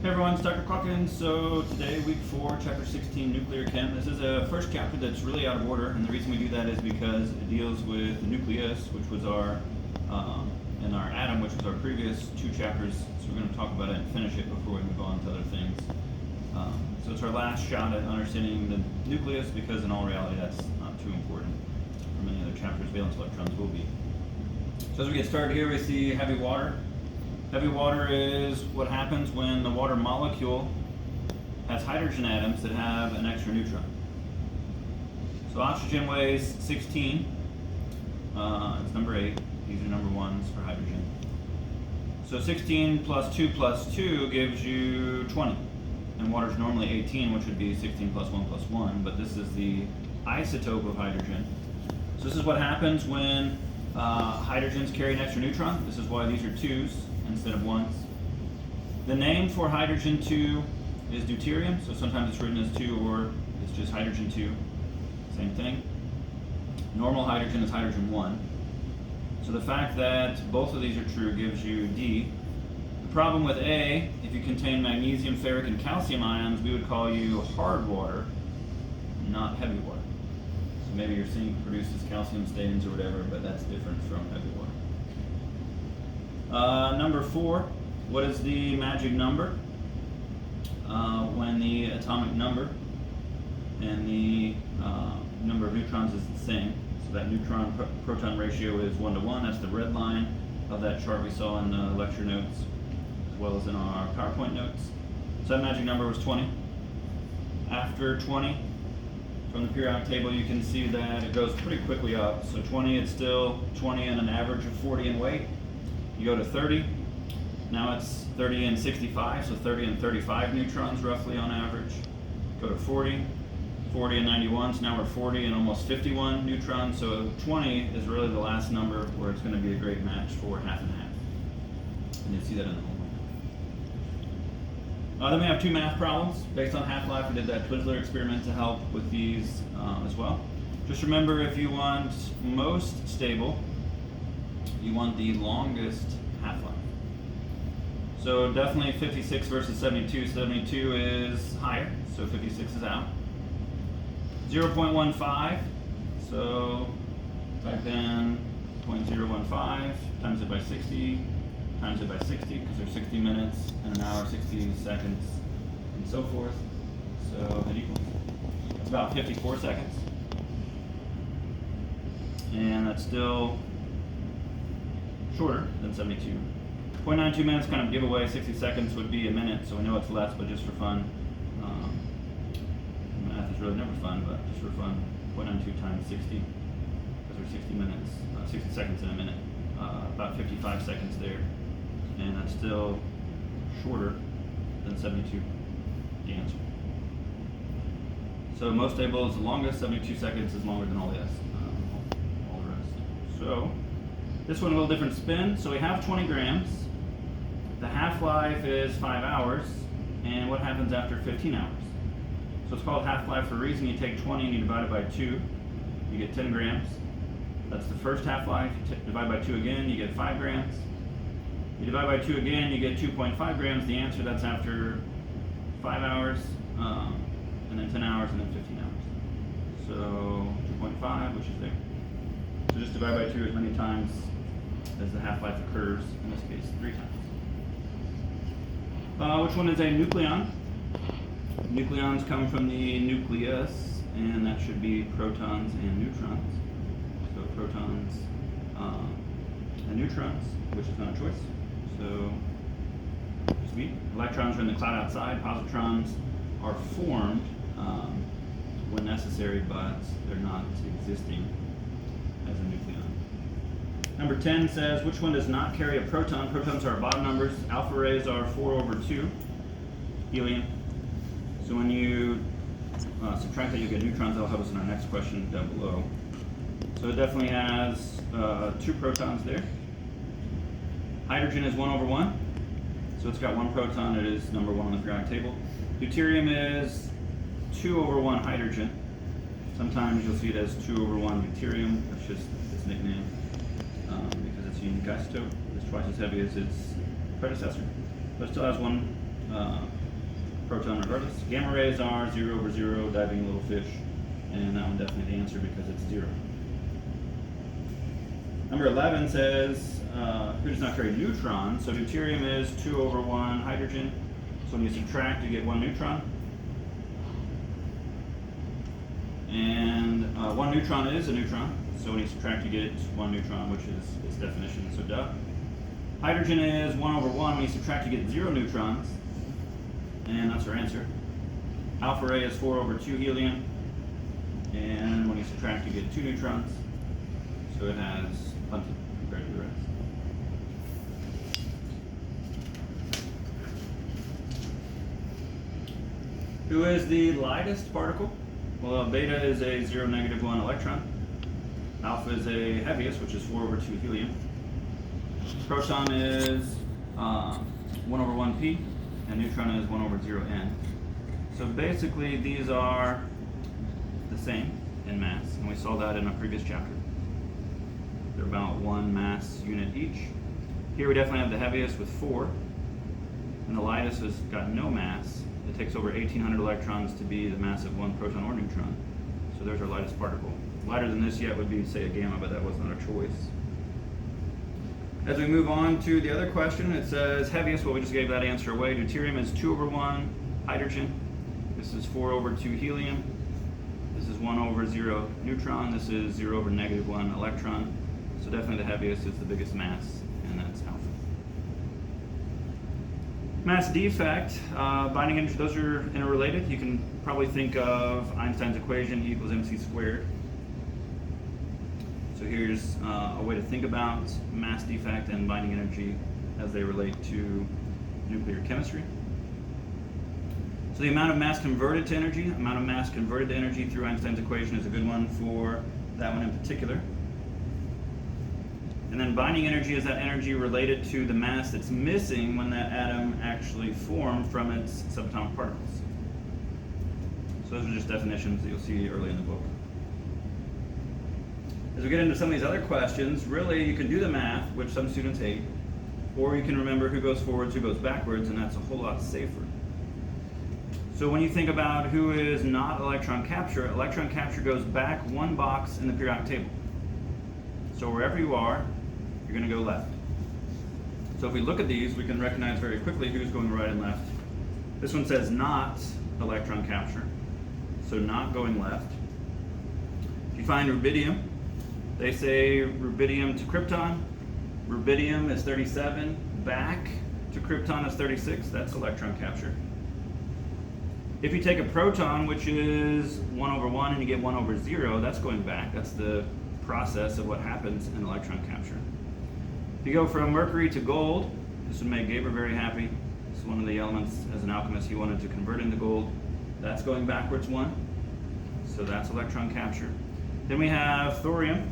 Hey everyone, it's Dr. Calkins. So today, week 4, chapter 16, Nuclear Chem. This is a first chapter that's really out of order, and the reason we do that is because it deals with the nucleus, which was our, and our atom, which was our previous 2 chapters. So we're going to talk about it and finish it before we move on to other things. So it's our last shot at understanding the nucleus, because in all reality that's not too important for many other chapters. Valence electrons will be. So as we get started here, we see heavy water. Heavy water is what happens when the water molecule has hydrogen atoms that have an extra neutron. So oxygen weighs 16. It's number 8. These are number 1s for hydrogen. So 16 plus 2 gives you 20. And water is normally 18, which would be 16 plus 1 plus 1. But this is the isotope of hydrogen. So this is what happens when hydrogens carry an extra neutron. This is why these are 2s instead of 1s. The name for hydrogen 2 is deuterium, so sometimes it's written as 2 or it's just hydrogen 2. Same thing. Normal hydrogen is hydrogen 1. So the fact that both of these are true gives you D. The problem with A, if you contain magnesium, ferric, and calcium ions, we would call you hard water, not heavy water. So maybe your sink produces calcium stains or whatever, but that's different from heavy water. Number 4, what is the magic number when the atomic number and the number of neutrons is the same? So that neutron-proton ratio is 1 to 1. That's the red line of that chart we saw in the lecture notes, as well as in our PowerPoint notes. So that magic number was 20. After 20, from the periodic table, you can see that it goes pretty quickly up. So 20, it's still 20 and an average of 40 in weight. You go to 30, now it's 30 and 65, so 30 and 35 neutrons roughly on average. Go to 40, 40 and 91, so now we're 40 and almost 51 neutrons, so 20 is really the last number where it's going to be a great match for half and half. And you see that in the homework. Then we have 2 math problems based on half-life. We did that Twizzler experiment to help with these as well. Just remember, if you want most stable, you want the longest half-life. So definitely 56 versus 72. 72 is higher, so 56 is out. 0.15, so type in 0.015, times it by 60, times it by 60, because there's 60 minutes and an hour, 60 seconds, and so forth. So it equals. It's about 54 seconds. And that's still shorter than 72. 0.92 minutes kind of giveaway. 60 seconds would be a minute, so we know it's less, but just for fun. Math is really never fun, but just for fun, 0.92 times 60, because there's 60 minutes, 60 seconds in a minute, about 55 seconds there, and that's still shorter than 72, the answer. So most stable is the longest, 72 seconds is longer than all the rest. So this one a little different spin. So we have 20 grams. The half-life is 5 hours. And what happens after 15 hours? So it's called half-life for a reason. You take 20 and you divide it by 2. You get 10 grams. That's the first half-life. You divide by 2 again, you get 5 grams. You divide by 2 again, you get 2.5 grams. The answer, that's after 5 hours, and then 10 hours, and then 15 hours. So 2.5, which is there. So just divide by 2 as many times as the half-life occurs, in this case 3 times. Which one is a nucleon? Nucleons come from the nucleus, and that should be protons and neutrons. So protons and neutrons, which is not a choice. So just me. Electrons are in the cloud outside. Positrons are formed when necessary, but they're not existing as a nucleon. Number 10 says, which one does not carry a proton? Protons are our bottom numbers. Alpha rays are 4/2, helium. So when you subtract that, you get neutrons. That'll help us in our next question down below. So it definitely has 2 protons there. Hydrogen is 1/1. So it's got 1 proton. It is number 1 on the periodic table. Deuterium is 2/1 hydrogen. Sometimes you'll see it as 2/1 deuterium. That's just its nickname because it's a unique isotope. It's twice as heavy as its predecessor, but it still has 1 proton regardless. Gamma rays are 0 over 0, diving little fish, and that one definitely the answer because it's 0. Number 11 says, who does not carry neutrons? So deuterium is 2 over 1 hydrogen. So when you subtract, you get 1 neutron. And 1 neutron is a neutron. So when you subtract, you get 1 neutron, which is its definition, so duh. Hydrogen is 1 over 1. When you subtract, you get 0 neutrons. And that's our answer. Alpha ray is 4 over 2 helium. And when you subtract, you get 2 neutrons. So it has plenty compared to the rest. Who is the lightest particle? Well, beta is a 0, negative 1 electron. Alpha is a heaviest, which is 4 over 2 helium. Proton is 1 over 1 p, and neutron is 1 over 0 n. So basically, these are the same in mass, and we saw that in a previous chapter. They're about 1 mass unit each. Here we definitely have the heaviest with 4, and the lightest has got no mass. It takes over 1,800 electrons to be the mass of 1 proton or neutron. So there's our lightest particle. Lighter than this yet would be, say, a gamma, but that was not a choice. As we move on to the other question, it says heaviest, well, we just gave that answer away. Deuterium is 2 over 1 hydrogen. This is 4 over 2 helium. This is 1 over 0 neutron. This is 0 over negative 1 electron. So definitely the heaviest is the biggest mass, and that's alpha. Mass defect, binding energy, those are interrelated. You can probably think of Einstein's equation, E equals mc squared. So here's a way to think about mass defect and binding energy as they relate to nuclear chemistry. So the amount of mass converted to energy, through Einstein's equation is a good one for that one in particular. And then binding energy is that energy related to the mass that's missing when that atom actually formed from its subatomic particles. So those are just definitions that you'll see early in the book. As we get into some of these other questions, really you can do the math, which some students hate, or you can remember who goes forwards, who goes backwards, and that's a whole lot safer. So when you think about who is not electron capture goes back 1 box in the periodic table. So wherever you are, you're going to go left. So if we look at these, we can recognize very quickly who's going right and left. This one says not electron capture, so not going left. If you find rubidium, they say rubidium to krypton. Rubidium is 37, back to krypton is 36, that's electron capture. If you take a proton, which is 1 over 1, and you get 1 over 0, that's going back. That's the process of what happens in electron capture. If you go from mercury to gold, this would make Gaber very happy. This is one of the elements as an alchemist he wanted to convert into gold. That's going backwards 1, so that's electron capture. Then we have thorium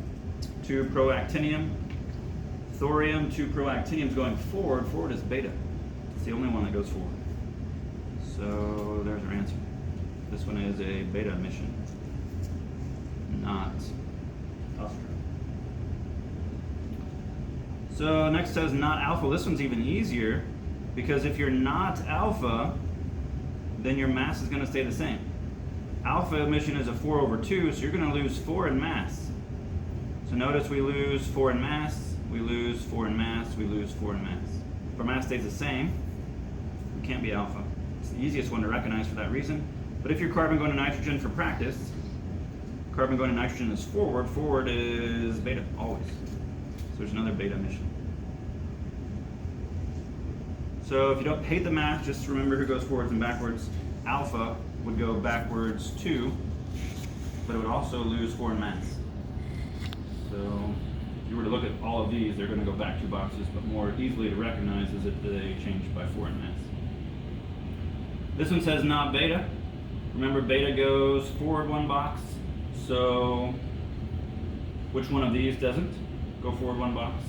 to proactinium. Thorium to proactinium is going forward. Forward is beta. It's the only one that goes forward. So there's our answer. This one is a beta emission, not alpha. So next says not alpha. This one's even easier because if you're not alpha, then your mass is going to stay the same. Alpha emission is a 4 over 2, so you're going to lose 4 in mass. So notice we lose 4 in mass, we lose 4 in mass, we lose 4 in mass. If our mass stays the same, we can't be alpha. It's the easiest one to recognize for that reason. But if you're carbon going to nitrogen for practice, carbon going to nitrogen is forward. Forward is beta, always. So there's another beta emission. So if you don't hate the math, just remember who goes forwards and backwards. Alpha would go backwards 2, but it would also lose 4 in mass. So if you were to look at all of these, they're going to go back 2 boxes, but more easily to recognize is that they change by 4 in mass. This one says not beta. Remember, beta goes forward 1 box, so which one of these doesn't go forward 1 box?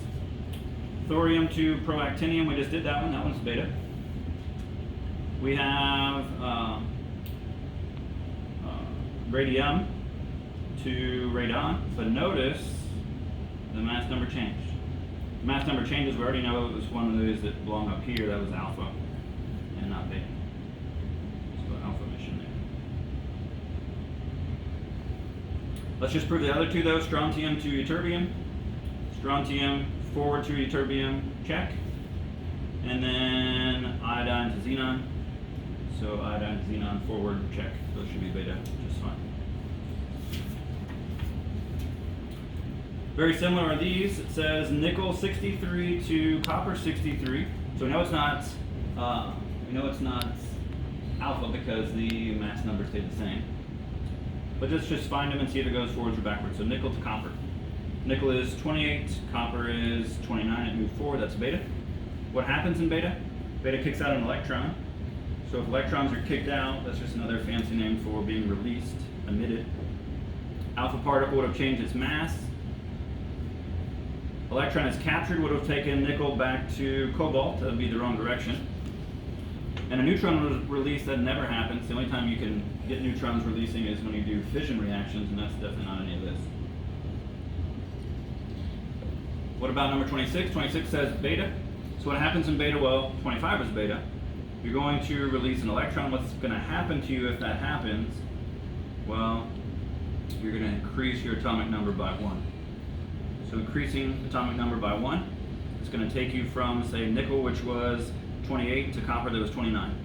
Thorium to proactinium, we just did that one. That one's beta. We have radium to radon, but notice the mass number changed. The mass number changes, we already know it was one of those that belong up here, that was alpha and not beta. Let's just prove the other two though. Strontium to ytterbium. Strontium forward to ytterbium, check. And then iodine to xenon. So iodine to xenon forward, check. Those should be beta just fine. Very similar are these. It says nickel 63 to copper 63. So we know it's not alpha because the mass numbers stay the same. But let's just find them and see if it goes forwards or backwards. So nickel to copper. Nickel is 28, copper is 29. It moved forward, that's beta. What happens in beta? Beta kicks out an electron. So if electrons are kicked out, that's just another fancy name for being released, emitted. Alpha particle would have changed its mass. Electron is captured, would have taken nickel back to cobalt. That would be the wrong direction. And a neutron was released. That never happens. The only time you can get neutrons releasing is when you do fission reactions, and that's definitely not any of this. What about number 26? 26 says beta. So what happens in beta? Well, 25 is beta. You're going to release an electron. What's going to happen to you if that happens? Well, you're going to increase your atomic number by 1. So increasing atomic number by 1, it's going to take you from, say, nickel, which was 28, to copper that was 29.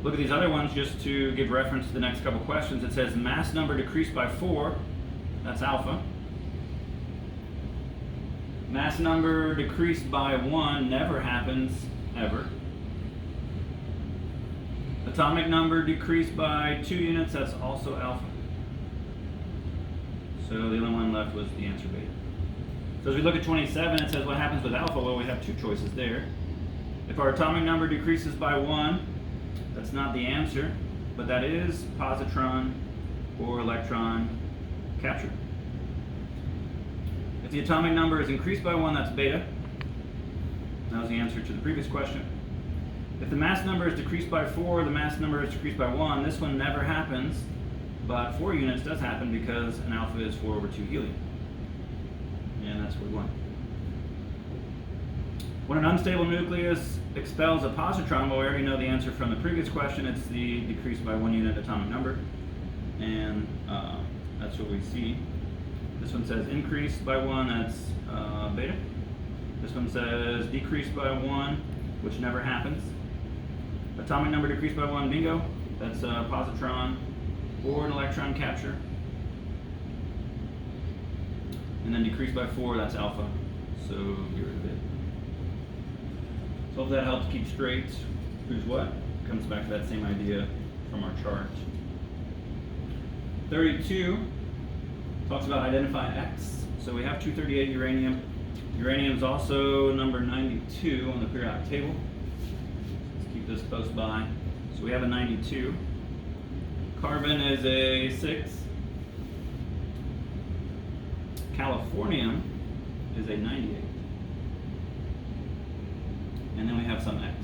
Look at these other ones just to give reference to the next couple questions. It says mass number decreased by 4, that's alpha. Mass number decreased by 1 never happens, ever. Atomic number decreased by 2 units, that's also alpha. So the only one left was the answer beta. So as we look at 27, it says what happens with alpha? Well, we have 2 choices there. If our atomic number decreases by 1, that's not the answer, but that is positron or electron capture. If the atomic number is increased by 1, that's beta. That was the answer to the previous question. If the mass number is decreased by 4, the mass number is decreased by 1, this one never happens, but 4 units does happen because an alpha is 4 over 2 helium. And that's what we want. When an unstable nucleus expels a positron, well, we already know the answer from the previous question. It's the decrease by 1 unit atomic number. And that's what we see. This one says increase by 1, that's beta. This one says decrease by 1, which never happens. Atomic number decreased by 1, bingo. That's a positron or an electron capture. And then decreased by 4, that's alpha. So get rid of it. So hope that helps keep straight who's what. Comes back to that same idea from our chart. 32 talks about identify X. So we have 238 uranium. Uranium is also number 92 on the periodic table. Let's keep this close by. So we have a 92. Carbon is a 6. Californium is a 98. And then we have some X.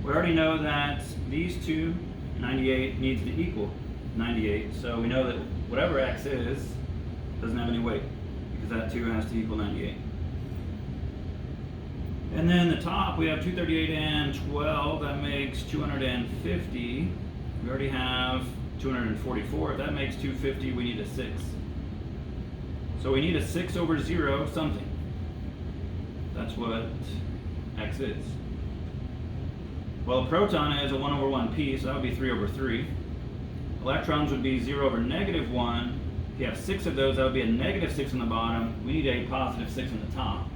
We already know that these two, 98, needs to equal 98. So we know that whatever X is, doesn't have any weight, because that 2 has to equal 98. And then the top, we have 238 and 12, that makes 250. We already have 244. If that makes 250, we need a 6. So we need a 6 over 0 something. That's what X is. Well, a proton is a 1 over 1p, so that would be 3 over 3. Electrons would be 0 over negative 1. If you have 6 of those, that would be a negative 6 on the bottom. We need a positive 6 on the top.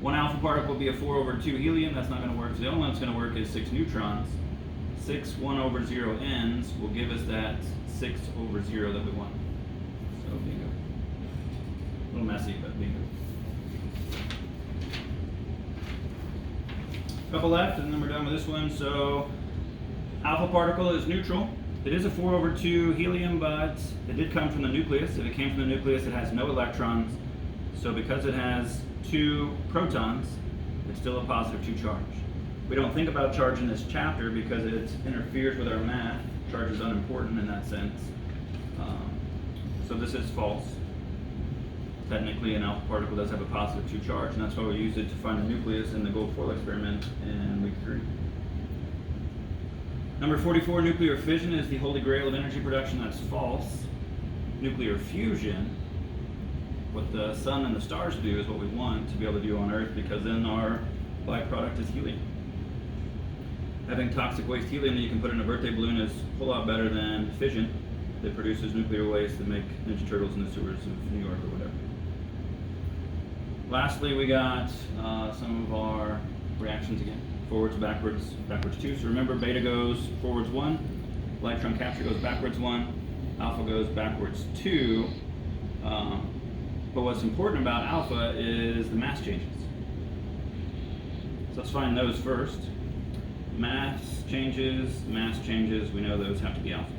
1 alpha particle would be a 4 over 2 helium. That's not going to work. So the only one that's going to work is 6 neutrons. 6 1 over 0 n's will give us that 6 over 0 that we want. So bingo. A little messy, but bingo. Couple left, and then we're done with this one. So alpha particle is neutral. It is a 4 over 2 helium, but it did come from the nucleus. If it came from the nucleus, it has no electrons. So because it has 2 protons, it's still a positive 2 charge. We don't think about charge in this chapter because it interferes with our math. Charge is unimportant in that sense. So this is false. Technically, an alpha particle does have a positive 2 charge, and that's why we use it to find the nucleus in the gold foil experiment in week 3. Number 44, nuclear fission is the holy grail of energy production. That's false. Nuclear fusion, what the sun and the stars do, is what we want to be able to do on Earth, because then our byproduct is helium. Having toxic waste helium that you can put in a birthday balloon is a whole lot better than fission that produces nuclear waste that make Ninja Turtles in the sewers of New York or whatever. Lastly, we got some of our reactions again. Forwards, backwards, backwards 2. So remember, beta goes forwards 1, electron capture goes backwards 1, alpha goes backwards 2. But what's important about alpha is the mass changes. So let's find those first. Mass changes, we know those have to be alpha.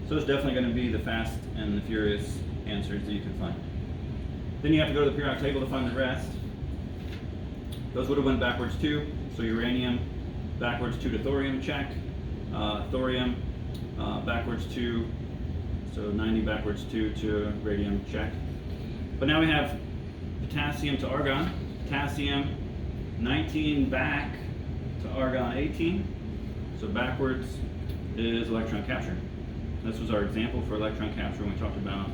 So it's definitely going to be the fast and the furious answers that you can find. Then you have to go to the periodic table to find the rest. Those would have went backwards 2. So uranium, backwards 2 to thorium, check. Thorium, backwards 2. So 90 backwards 2 to radium, check. But now we have potassium to argon. Potassium 19 back to argon 18. So backwards is electron capture. This was our example for electron capture when we talked about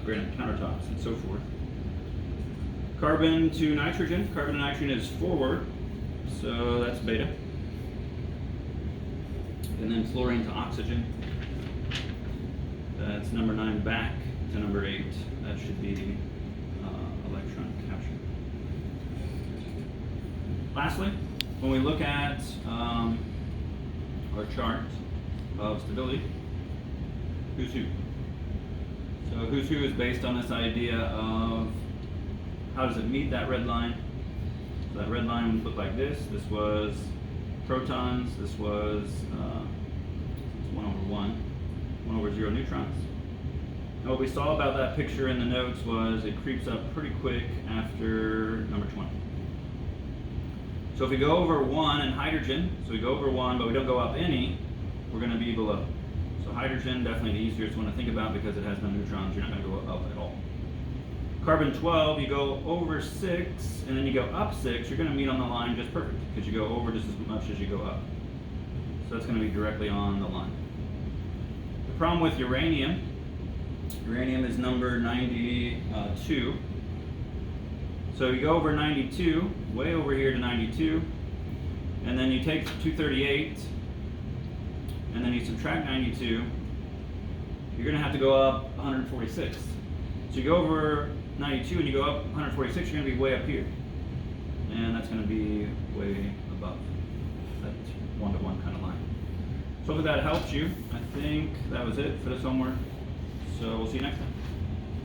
granite countertops and so forth. Carbon to nitrogen. Carbon to nitrogen is forward, so that's beta. And then fluorine to oxygen. That's number 9 back to number 8. That should be electron capture. Lastly, when we look at our chart of stability, who's who? So who's who is based on this idea of how does it meet that red line. So that red line would look like this. This was protons. This was 1 over 1, 1 over 0 neutrons. And what we saw about that picture in the notes was it creeps up pretty quick after number 20. So if we go over 1 in hydrogen, so we go over 1 but we don't go up any, we're going to be below. So hydrogen, definitely the easiest one to think about because it has no neutrons, you're not going to go up at all. Carbon 12, you go over 6 and then you go up 6, you're going to meet on the line just perfect because you go over just as much as you go up. So that's going to be directly on the line. The problem with uranium is number 92. So you go over 92, way over here to 92, and then you take 238, and then you subtract 92, you're going to have to go up 146. So you go over 92 and you go up 146, you're going to be way up here. And that's going to be way above that 1-to-1 kind of line. So hopefully that helps you. I think that was it for this homework. So we'll see you next time.